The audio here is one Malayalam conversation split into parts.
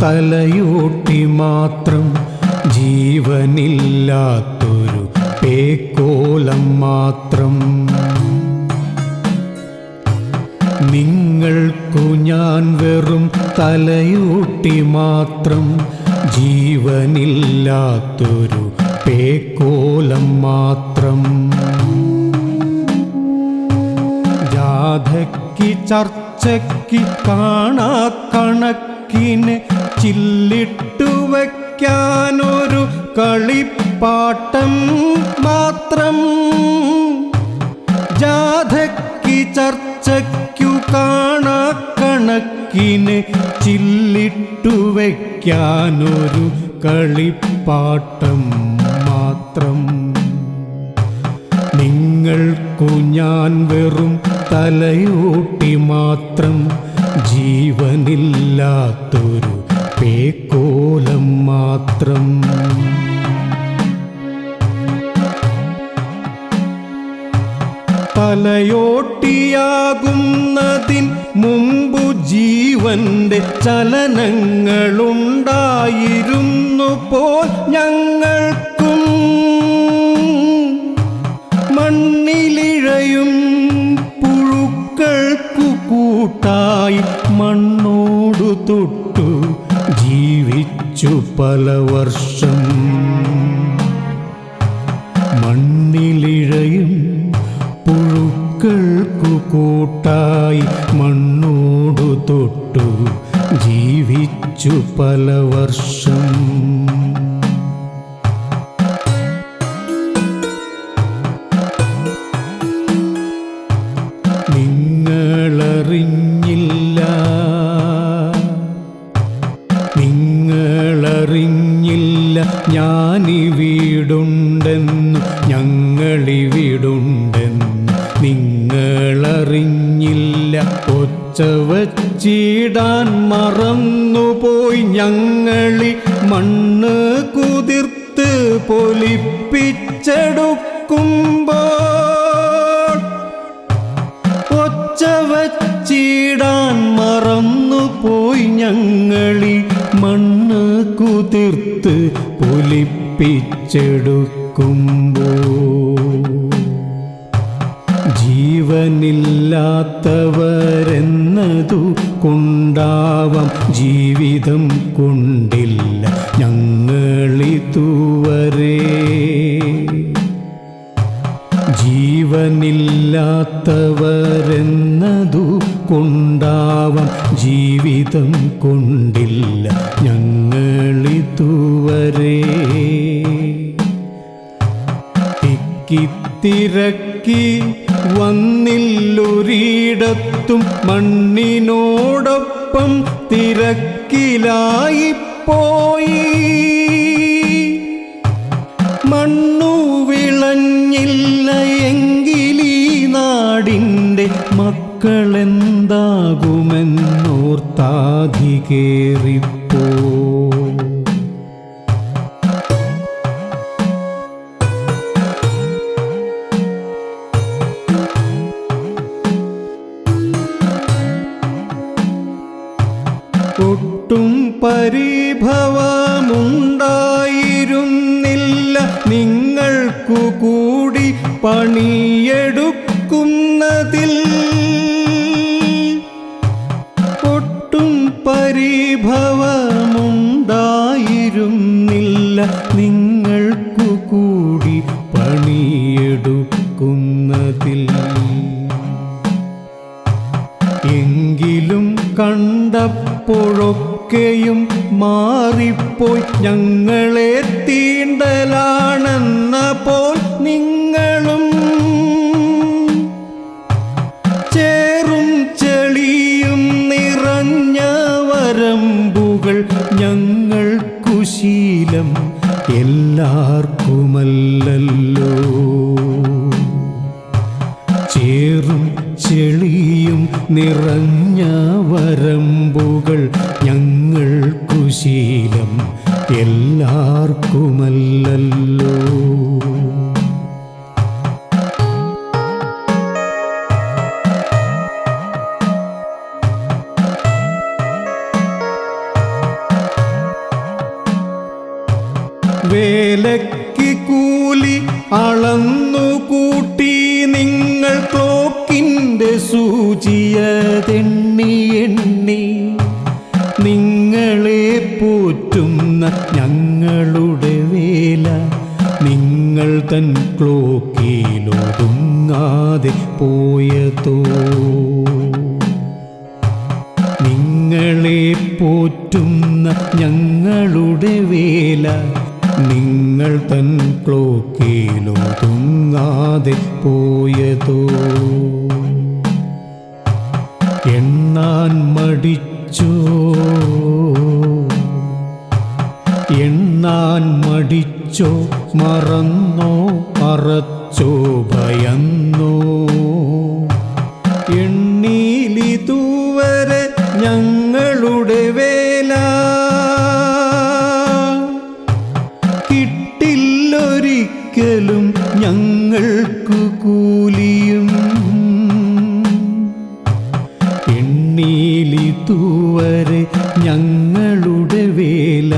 തലയോട്ടി മാത്രം, ജീവനില്ലാത്തൊരു പേക്കോലം മാത്രം. നിങ്ങൾക്കു ഞാൻ വെറും തലയോട്ടി മാത്രം, ജീവനില്ലാത്തൊരു പേക്കോലം മാത്രം. ജാഥയ്ക്ക് ചർച്ചയ്ക്ക് കാണാക്കണക്കിന് ചില്ലിട്ടു വയ്ക്കാനൊരു കളിപ്പാട്ടം മാത്രം. ജാഥയ്ക്ക് ചർച്ചയ്ക്കു കാണാക്കണക്കിന് ചില്ലിട്ടു വയ്ക്കാനൊരു കളിപ്പാട്ടം മാത്രം. നിങ്ങൾക്കു ഞാൻ വെറും തലയോട്ടി മാത്രം, ജീവനില്ലാത്തൊരു പേക്കോലം മാത്രം. തലയോട്ടിയാകുന്നതിൻ മുമ്പു ജീവന്റെ ചലനങ്ങളുണ്ടായിരുന്നു പോൽ ഞങ്ങൾക്കും. മണ്ണിലിഴയും പുഴുക്കൾക്കു കൂട്ടായി മണ്ണോടു തൊട്ടു ജീവിച്ചു പല വർഷം. മണ്ണിലിഴയും പുഴുക്കൾക്കു കൂട്ടായി മണ്ണോടു തൊട്ടു ജീവിച്ചു പല വർഷം. നിങ്ങളറിഞ്ഞില്ല ഞാനിവിടുണ്ടെന്നു, ഞങ്ങളിവിടുണ്ടെന്നു നിങ്ങളറിഞ്ഞില്ല. ഒച്ച വച്ചിടാൻ മറന്നുപോയി ഞങ്ങളി മണ്ണ് കുതിർത്ത് പൊലിപ്പിച്ചെടുക്കുമ്പോൾ. ഒച്ച വച്ചിടാൻ മറന്നുപോയി ഞങ്ങളി മണ്ണ് കുതിർത്ത് പൊലിപ്പിച്ചെടുക്കുമ്പോൾ. ജീവനില്ലാത്തവരെന്നതു കൊണ്ടാവാം ജീവിതം കൊണ്ടില്ല ഞങ്ങളിതുവരെ. ജീവനില്ലാത്തവരെന്നതു കൊണ്ടാവാം ജീവിതം കൊണ്ടില്ല ഞങ്ങളിതുവരെ. തിരക്കി വന്നില്ലൊരിടത്തും മണ്ണിനോടൊപ്പം തിരക്കിലായിപ്പോയി. മണ്ണു വിളഞ്ഞില്ല എങ്കിലീ നാടിൻ്റെ മക്കളെന്താകുമെന്നോർത്താധികേറിപ്പോ. ഒട്ടും പരിഭവമുണ്ടായിരുന്നില്ല നിങ്ങൾക്കു കൂടി പണിയെടുക്കുന്നതിൽ. ഒട്ടും പരിഭവമുണ്ടായിരുന്നില്ല നിങ്ങൾക്കു കൂടി പണിയെടുക്കുന്നതിൽ. എങ്കിലും കണ്ടപ്പോഴൊക്കെയും മാറിപ്പോയി ഞങ്ങളെ തീണ്ടലാണെന്ന പോൽ നിങ്ങളും. ചേറും ചെളിയും നിറഞ്ഞ വരമ്പുകൾ ഞങ്ങൾക്കു ശീലം എല്ലാവർക്കുമല്ലല്ലോ. ചേറും ചെളിയും നിറഞ്ഞ വരമ്പുകൾ ഞങ്ങൾക്കു ശീലം എല്ലാവർക്കുമല്ലല്ലോ. ഞങ്ങളുടെ വേല നിങ്ങൾ തൻ ക്ലോക്കിലൊതുങ്ങാതെ പോയതോ? നിങ്ങളെ പോറ്റുന്ന ഞങ്ങളുടെ വേല നിങ്ങൾ തൻ ക്ലോക്കിലൊതുങ്ങാതെ പോയതോ? എണ്ണാൻ മടിച്ചോ? എണ്ണാൻ മടിച്ചോ? മറന്നോ? അറച്ചോ? ഭയന്നോ? എണ്ണീലിതുവരെ ഞങ്ങളുടെ വേല കിട്ടില്ലൊരിക്കലും ഞങ്ങൾക്കു കൂലിയും. എണ്ണീലിതുവരെ ഞങ്ങളുടെ വേല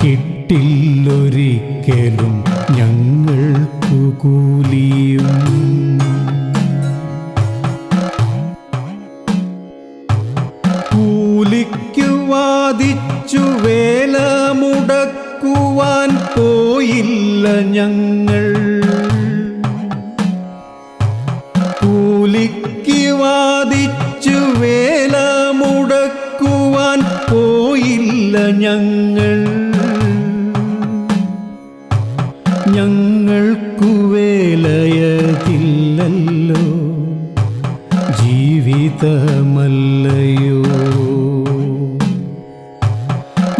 കിട്ടില്ലൊരിക്കലും ഞങ്ങൾക്കു കൂലിയും. കൂലിക്കു വാദിച്ചു വേല മുടക്കുവാൻ പോയില്ല ഞങ്ങൾ. കൂലിക്ക് വാദിച്ചു വേല മുടക്കുവാൻ പോയില്ല ഞങ്ങൾ. ഞങ്ങൾക്കു വേലയതില്ലല്ലോ, ജീവിതമല്ലയോ.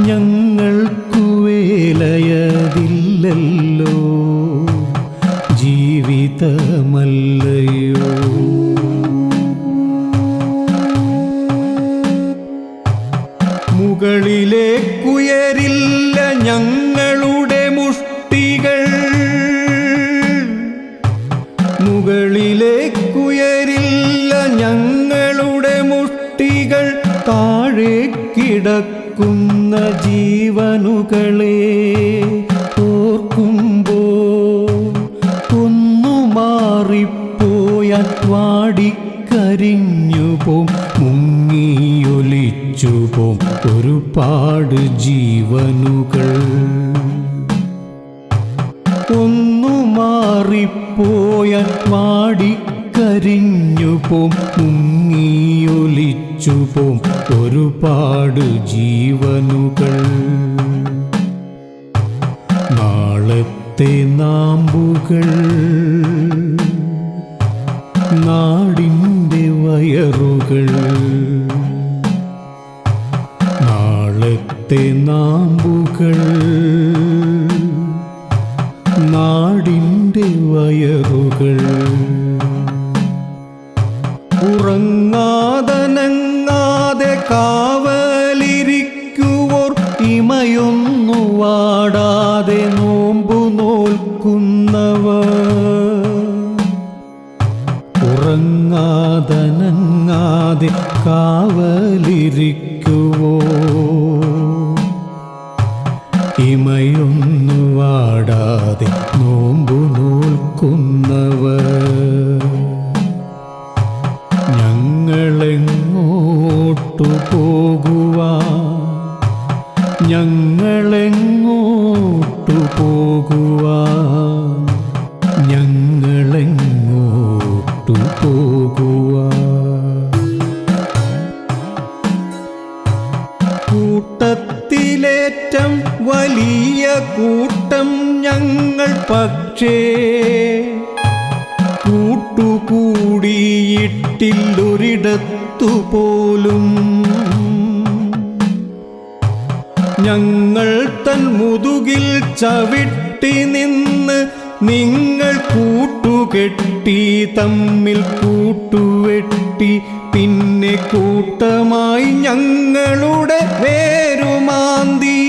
ഞങ്ങൾക്കു വേലയതില്ലല്ലോ, ജീവിതമല്ലയോ. മുകളിലേക്കുയരില്ല ഞങ്ങളുടെ മുഷ്ടികൾ, മുകളിലേക്കുയരില്ല ഞങ്ങളുടെ മുഷ്ടികൾ. താഴെ കിടക്കുന്ന ജീവനുകളെ ഓർക്കുമ്പോൾ ഒന്നു മാറിപ്പോയാൽ വാടിക്കരിഞ്ഞുപോം, മുങ്ങിയൊലിച്ചുപോം ഒരുപാട് ജീവനുകൾ. ഒന്നു മാറിപ്പോയാൽ വാടിക്കരിഞ്ഞുപോം, മുങ്ങിയൊലിച്ചുപോം ഒരുപാട് ജീവനുകൾ. നാളത്തെ നാമ്പുകൾ നാടിൻ്റെ വയറുകൾ. നാളത്തെ നാമ്പുകൾ നാടിൻ്റെ വയറുകൾ. ഉറങ്ങാതനങ്ങാതെ കാവലിരിക്കുവോർ, ഇമയൊന്നു വാടാതെ നോമ്പു നോൽക്കുന്നവർ. ഉറങ്ങാതനങ്ങാതെ കാവലിരിക്കുവോർ, ഇമയൊന്നു വാടാതെ നോമ്പു നോൽക്കുന്നവർ. ഞങ്ങളെങ്ങോട്ടു പോകുവാൻ, ഞങ്ങളെങ്ങോട്ടു പോകുവാൻ, ഞങ്ങളെങ്ങോട്ടു പോകുവാൻ. കൂട്ടത്തിലേറ്റം വലിയ കൂട്ടം ഞങ്ങൾ, പക്ഷേ കൂട്ടുകൂടിയിട്ടില്ലൊരിടത്തു പോലും. ഞങ്ങൾ തൻ മുതുകിൽ ചവിട്ടി നിന്ന് നിങ്ങൾ കൂട്ടുകെട്ടി, തമ്മിൽ കൂട്ടുവെട്ടി. പിന്നെ കൂട്ടമായി ഞങ്ങളുടെ വേരുമാന്തി.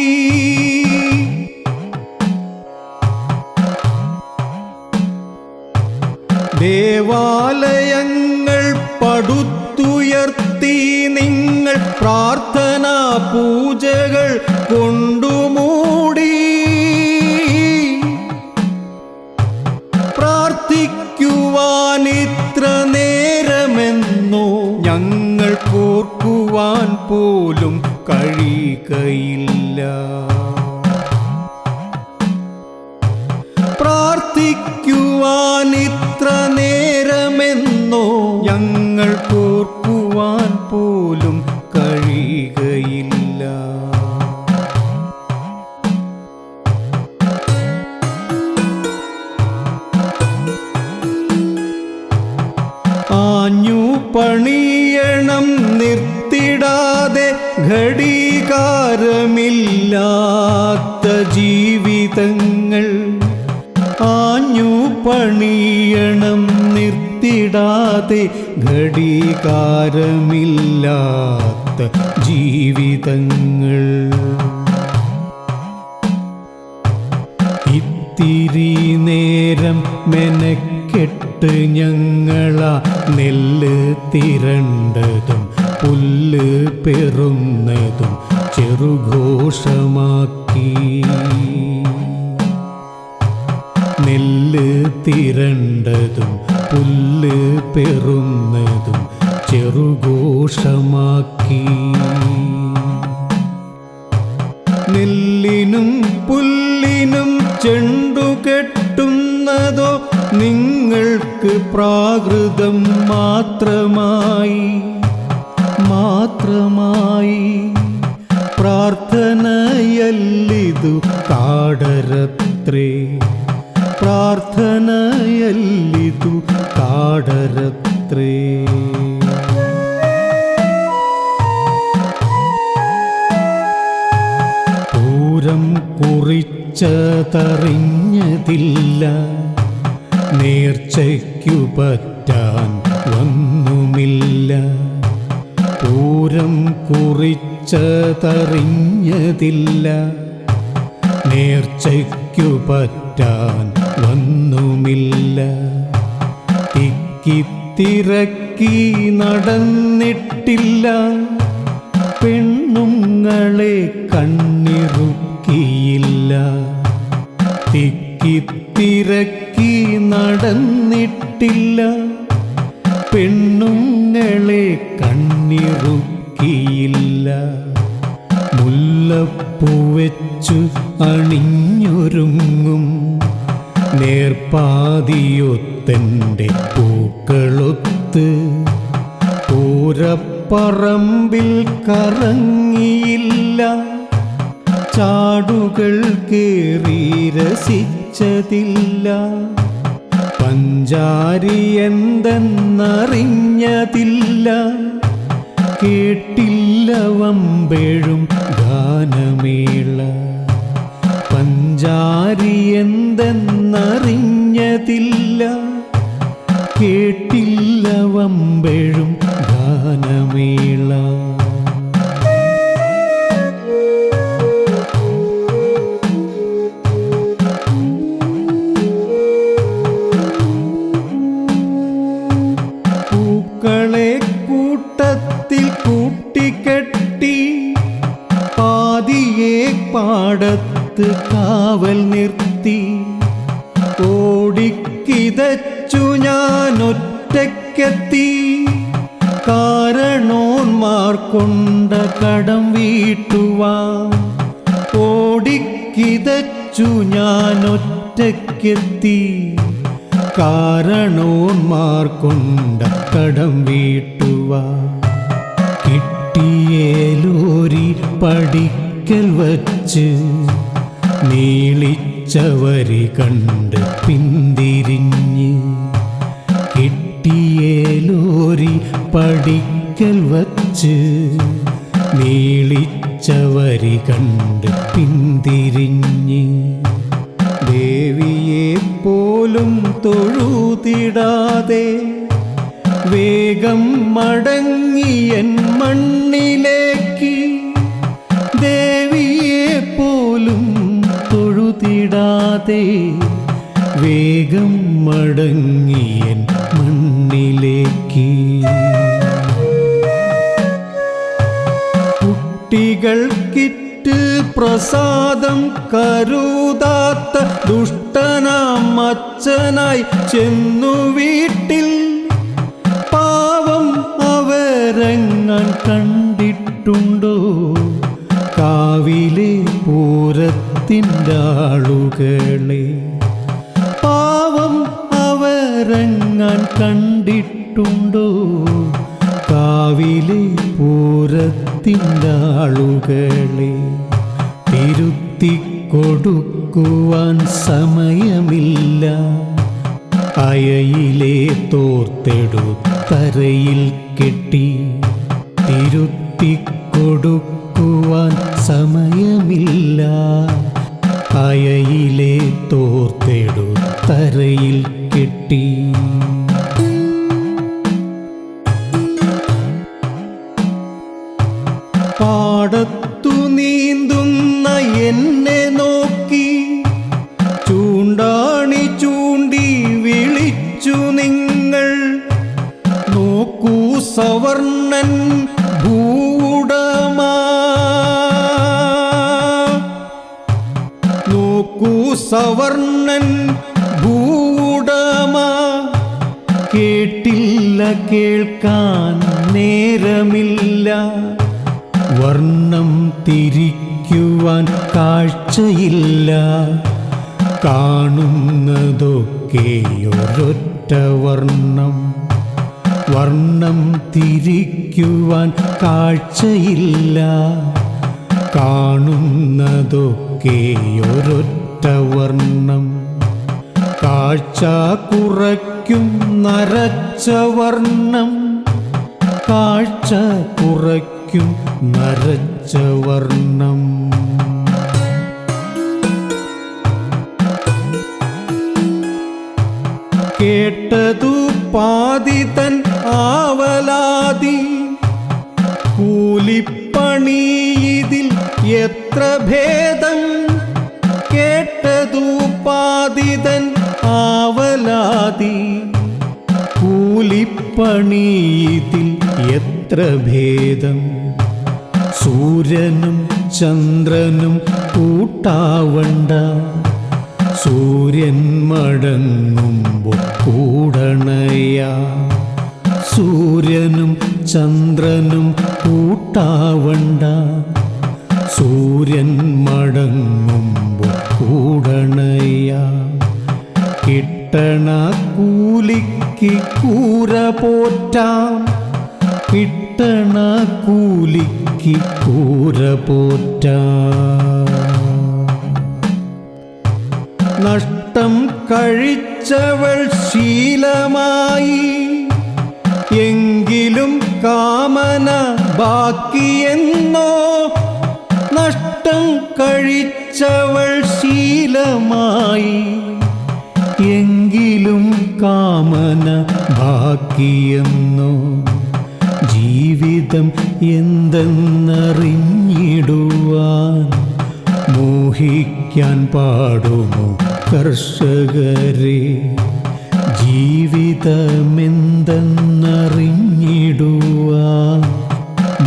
ദേവാലയങ്ങൾ പടുത്തുയർത്തി നിങ്ങൾ, പ്രാർത്ഥനാ പൂജകൾ കൊണ്ടുമൂടി. പ്രാർത്ഥിക്കുവാൻ ഇത്ര നേരമെന്നോ ഞങ്ങൾ കോർക്കുവാൻ പോലും കഴിയുകയില്ല. ഞങ്ങൾക്കോർക്കുവാൻ പോലും കഴിയുകയില്ല. ആഞ്ഞു പണിയണം നിർത്തിടാതെ ഘടികാരമില്ലാത്ത ജീവിതങ്ങൾ. ആഞ്ഞു പണിയണം നിർത്തിടാതെ ഘടികാരമില്ലാത്ത ജീവിതങ്ങൾ. ഇത്തിരി നേരം മെനക്കെട്ട് ഞങ്ങളാ നെല്ല് തിരണ്ടതും പുല്ല് പെറുന്നതും ചെറുഘോഷമാക്കി. നെല്ല് തിരണ്ടതും പുല്ല് പെറുന്നതും ചെറുഘോഷമാക്കി. നെല്ലിനും പുല്ലിനും ചെണ്ടുകെട്ടുന്നതോ നിങ്ങൾക്ക് പ്രാകൃതം മാത്രമായി. പ്രാർത്ഥനയല്ലിതു കാടരത്രേ. പ്രാർത്ഥനയല്ലിതു കാടരത്രേ. പൂരം കുറിച്ചതറിഞ്ഞതില്ല, നേർച്ചയ്ക്കു പറ്റാൻ വന്നുമില്ല. പൂരം കുറിച്ചതറിഞ്ഞതില്ല, നേർച്ചയ്ക്കു പറ്റാൻ വന്നുമില്ല. തിക്കിത്തിരക്കി നടന്നിട്ടില്ല, പെണ്ണുങ്ങളെ കണ്ണിറുക്കിയില്ല. തിക്കിത്തിരക്കി നടന്നിട്ടില്ല, പെണ്ണുങ്ങളെ കണ്ണിറുക്കിയില്ല. മുല്ലപ്പൂ വെച്ചു അണിഞ്ഞൊരുങ്ങും നേർപ്പാതിയൊത്തൻ്റെ പൂക്കളൊത്ത് പൂരപ്പറമ്പിൽ കറങ്ങിയില്ല. ചാടുകൾ കേറി രസിച്ചതില്ല, പഞ്ചാരി എന്തെന്നറിഞ്ഞതില്ല. കേട്ടില്ല വമ്പേഴും ഗാനമേള, പഞ്ചാരി എന്തെന്നറിഞ്ഞതില്ല. കേട്ടില്ല വമ്പേഴും ഗാനമേള. പൂക്കളെ കൂട്ടത്തിൽ കൂട്ടിക്കെട്ടി പാതിയെ പാടത്ത് കാവൽ നിർത്തി. ഓടിക്കിതച്ചു ഞാൻ ഒറ്റയ്ക്കെത്തി, കാരണോന്മാർ കൊണ്ട കടം വീട്ടുവാൻ. ഓടിക്കിതച്ചു ഞാൻ ഒറ്റയ്ക്കെത്തി, കാരണോന്മാർ കൊണ്ട കടം വീട്ടുവാൻ. കിട്ടിയേലോരി പടിക്കൽ വച്ച് നീളിച്ചവരി കണ്ട് പിന്തിരിഞ്ഞ്. കിട്ടിയേലോരി പടിക്കൽ വച്ച് നീളിച്ചവരി കണ്ട് പിന്തിരിഞ്ഞ്. ദേവിയെ പോലും തൊഴുതിടാതെ വേഗം മടങ്ങിയൻ മണ്ണിലേക്ക്. ദേവിയെ പോലും തൊഴുതിടാതെ വേഗം മടങ്ങിയൻ മണ്ണിലേക്ക്. കുട്ടികൾക്കിറ്റ് പ്രസാദം കരുതാത്ത ദുഷ്ടനാം അച്ഛനായി ചെന്നു വീട്ടിൽ. പാവം അവരെങ്ങാൻ കണ്ടിട്ടുണ്ടോ കാവിലെ പൂരത്തിൻ്റെ ആളുകളെ? പാവം അവർ നിറങ്ങാൻ കണ്ടിട്ടുണ്ടോ കാവിലെ പൂരത്തിൻ്റെ ആളുകളെ? തിരുത്തിക്കൊടുക്കുവാൻ സമയമില്ല, അയയിലെ തോർത്തെടുത്തരയിൽ കെട്ടി. തിരുത്തിക്കൊടുക്കുവാൻ സമയമില്ല, അയയിലെ തോർത്തെടുത്തരയിൽ കെട്ടി. പാടത്തു നീന്തുന്ന എന്നെ നോക്കി ചൂണ്ടാണി ചൂണ്ടി വിളിച്ചു നിങ്ങൾ. നോക്കൂ സവർണൻ ഭൂവുടമ, നോക്കൂ സവർണൻ ഭൂവുടമ. കേട്ടില്ല, കേൾക്കാൻ നേരമില്ല, വർണ്ണം തിരിക്കുവാൻ കാഴ്ചയില്ല. കാണുന്നതൊക്കെയൊരൊറ്റ വർണ്ണം, വർണ്ണം തിരിക്കുവാൻ കാഴ്ചയില്ല. കാണുന്നതൊക്കെയൊരൊറ്റ വർണ്ണം, കാഴ്ച കുറയ്ക്കും നരച്ച വർണ്ണം, കാഴ്ച കുറയ്ക്കും നരച്ച വർണ്ണം. കേട്ടതു പാതിതൻ ആവലാതി, കൂലിപ്പണി ഇതിൽ എത്ര ഭേദം. കേട്ടതു പാതിതൻ ആവലാതി, കൂലിപ്പണി ഇതിൽ എത്ര ഭേദം. സൂര്യനും ചന്ദ്രനും കൂട്ടാവണ്ട, സൂര്യൻ മടങ്ങുമ്പോൾ കൂടണയാ. സൂര്യനും ചന്ദ്രനും കൂട്ടാവണ്ട, സൂര്യൻ മടങ്ങുമ്പോൾ കൂടണയാ. കിട്ടണ കൂലിക്ക് കൂര പോറ്റാം, കിട്ടണ കൂലിക്ക് കൂര പോറ്റാം. നഷ്ടം കഴിച്ചവൾ ശീലമായി, എങ്കിലും കാമന ബാക്കിയെന്നോ. നഷ്ടം കഴിച്ചവൾ ശീലമായി, എങ്കിലും കാമന ബാക്കിയെന്നോ. ജീവിതം എന്തെന്നറിഞ്ഞിടുവാൻ മോഹിക്കാൻ പാടുമോ കർഷകരെ? ജീവിതമെന്തെന്നറിഞ്ഞിടുവാൻ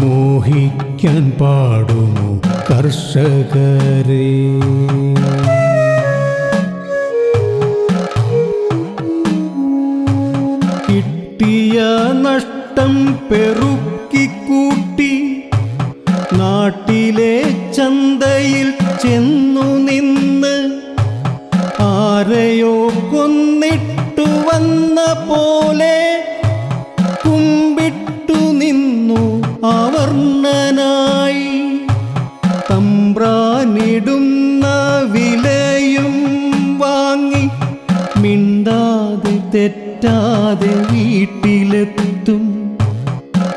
മോഹിക്കാൻ പാടുമോ കർഷകരെ? കിട്ടിയ നഷ്ടം പെറുക്കിക്കൂട്ടി നാട്ടിലെ ചന്തയിൽ ചെന്നു നിന്ന്. ആരെയോ കൊന്നിട്ടു വന്ന പോലെ കുമ്പിട്ടു നിന്നു അവർണ്ണനായി. തമ്പ്രാനിടുന്ന വിലയും വാങ്ങി മിണ്ടാതെ തെറ്റാതെ വീട്ടിലെത്തും.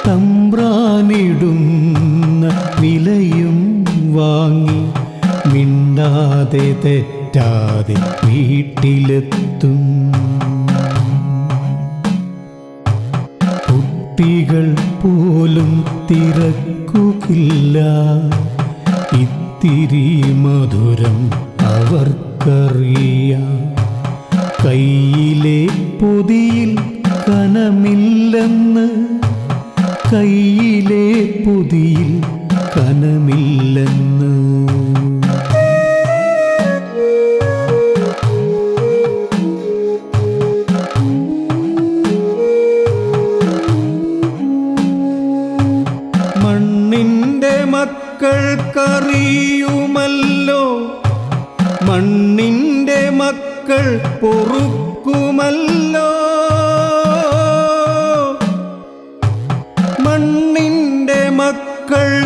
തമ്പ്രാനിടുന്ന വിലയും വാങ്ങി മിണ്ടാതെ തെറ്റാതെ വീട്ടിലെത്തും. കുട്ടികൾ പോലും തിരക്കുകില്ല, ഇത്തിരി മധുരം അവർക്കറിയാം. കയ്യിലെ പൊതിയിൽ കനമില്ലെന്ന്, കയ്യിലെ പൊതിയിൽ കനമില്ലെന്ന്. മണ്ണിൻ്റെ മക്കൾക്കറിയുമല്ലോ, മണ്ണിൻ്റെ മക്കൾ പൊറുക്കുമല്ലോ.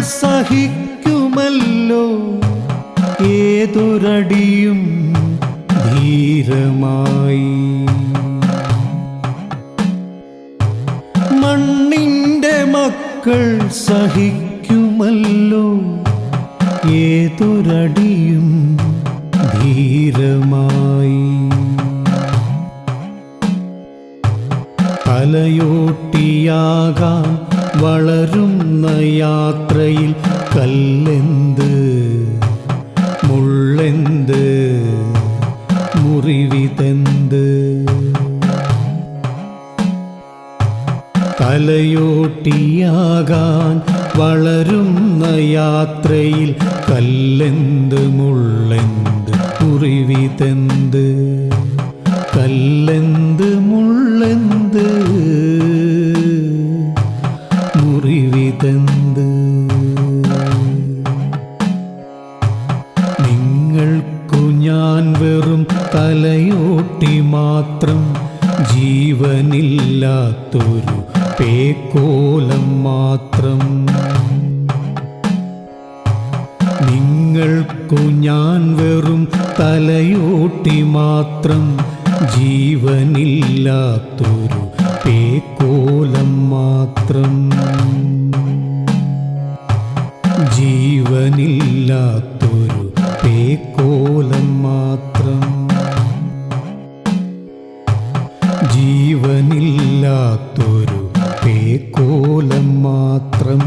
സഹിക്കുമല്ലോ ഏതൊരടിയും ധീരമായി. മണ്ണിൻ്റെ മക്കൾ സഹിക്കുമല്ലോ ഏതൊരടിയും ധീരമായി. തലയോട്ടിയാകാൻ വളരുന്ന യാത്രയിൽ കല്ലെന്ത് മുള്ളെന്ത് മുറിവിതെന്ത്. തലയോട്ടിയാകാൻ വളരുന്ന യാത്രയിൽ കല്ലെന്ത് മുള്ളെന്ത് മുറിവിതെന്ത്. കല്ലെന്ത് മുള്ളെന്ത് മുറിവിതെന്ത്. നിങ്ങൾക്കു ഞാൻ വെറും തലയോട്ടി മാത്രം, ജീവനില്ലാത്തൊരു പേക്കോലം മാത്രം. നിങ്ങൾക്കു ഞാൻ വെറും തലയോട്ടി മാത്രം, ജീവനില്ലാത്തൊരു പേക്കോലം മാത്രം. ജീവനില്ലാത്തൊരു പേക്കോലം മാത്രം. ജീവനില്ലാത്തൊരു പേക്കോലം മാത്രം.